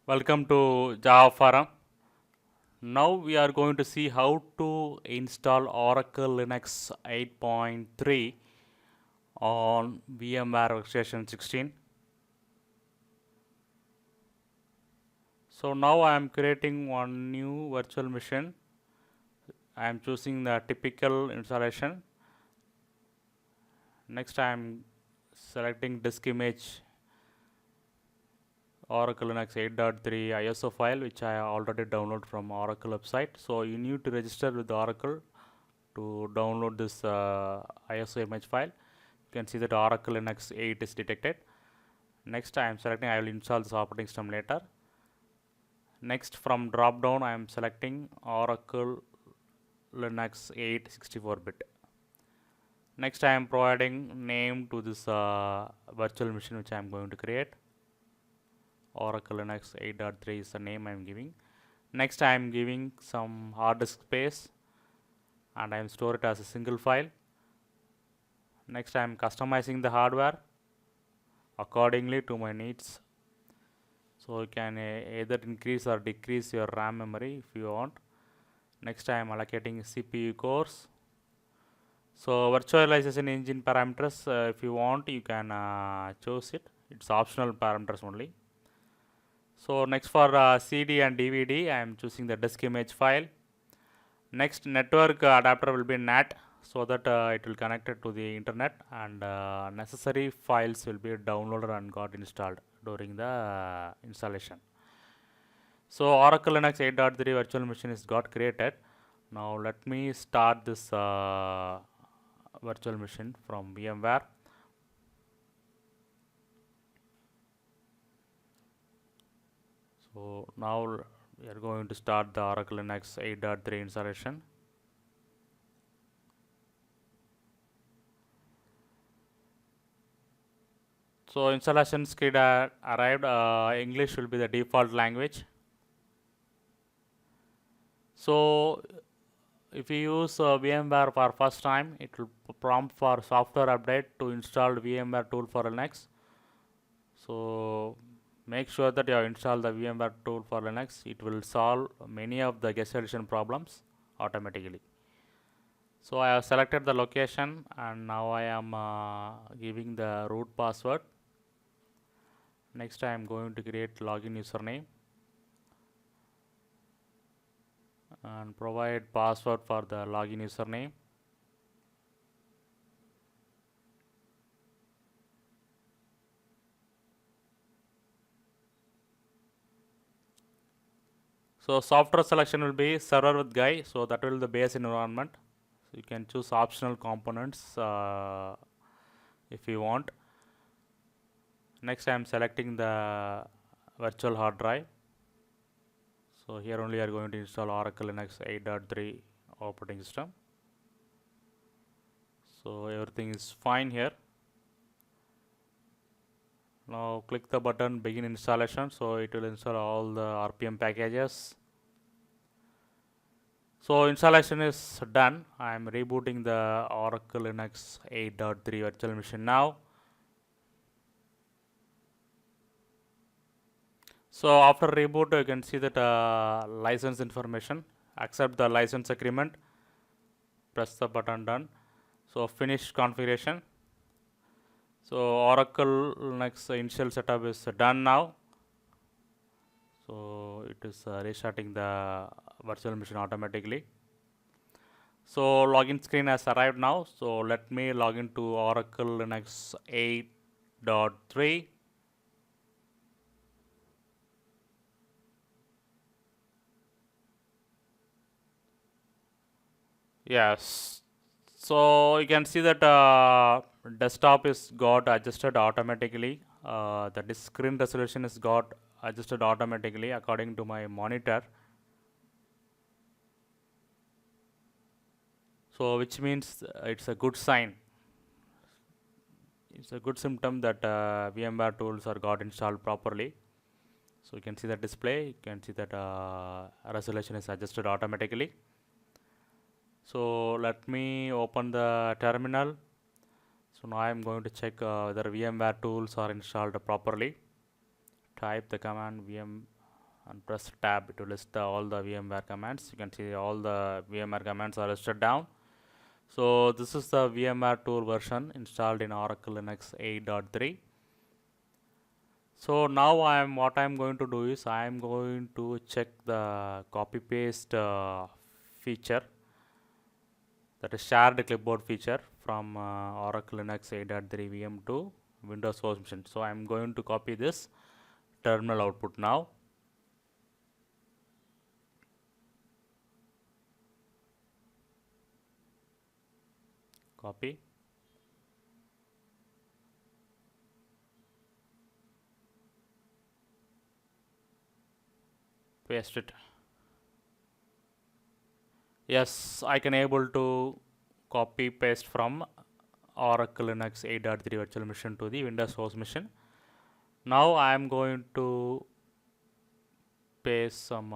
Welcome to Java Forum. Now we are going to see how to install Oracle Linux 8.3 on VMware Workstation 16. So now I am creating one new virtual machine. I am choosing the typical installation. Next I am selecting disk image Oracle Linux 8.3 ISO file, which I already downloaded from Oracle website. So you need to register with Oracle to download this ISO image file. You can see that Oracle Linux 8 is detected. Next I am selecting, I will install this operating system later. Next from drop down I am selecting Oracle Linux 8 64-bit. Next I am providing name to this virtual machine which I am going to create. Oracle Linux 8.3 is the name I am giving. Next I am giving some hard disk space and I am store it as a single file. Next I am customizing the hardware accordingly to my needs. So you can either increase or decrease your RAM memory if you want. Next I am allocating CPU cores. So virtualization engine parameters, if you want you can choose it. It's optional parameters only. So next for CD and DVD I am choosing the disk image file. Next network adapter will be NAT, so that it will connect it to the internet, and necessary files will be downloaded and got installed during the installation. So Oracle Linux 8.3 virtual machine is got created. Now let me start this virtual machine from VMware. So now we are going to start the Oracle Linux 8.3 installation. So installation screen arrived. English will be the default language. So if you use VMware for first time, it will prompt for software update to install VMware tool for Linux. So make sure that you have installed the VMware tool for Linux. It will solve many of the guest edition problems automatically. So I have selected the location and now I am giving the root password. Next I am going to create login username and provide password for the login username. So software selection will be server with GUI, so that will be the base environment. So you can choose optional components if you want. Next I am selecting the virtual hard drive. So here only you are going to install Oracle Linux 8.3 operating system. So everything is fine here. Now click the button begin installation, so it will install all the RPM packages. So installation is done. I am rebooting the Oracle Linux 8.3 virtual machine now. So after reboot you can see that license information, accept the license agreement, press the button done. So finish configuration. So Oracle Linux initial setup is done now. So it is restarting the virtual machine automatically. So login screen has arrived now. So let me log into Oracle Linux 8.3. Yes. So you can see that desktop is got adjusted automatically. The screen resolution is got adjusted automatically according to my monitor. So which means it's a good sign. It's a good symptom that VMware tools are got installed properly. So you can see the display. You can see that resolution is adjusted automatically. So let me open the terminal. So now I am going to check whether VMware tools are installed properly. Type the command and press tab to list all the VMware commands. You can see all the VMware commands are listed down. So this is the VMware tool version installed in Oracle Linux 8.3. So now what I'm going to do is I'm going to check the copy paste feature, that is shared clipboard feature from Oracle Linux 8.3 VM to Windows Host Machine. So I'm going to copy this terminal output now. Copy. Paste it. Yes, I can able to copy paste from Oracle Linux 8.3 virtual machine to the Windows host machine. Now I am going to paste some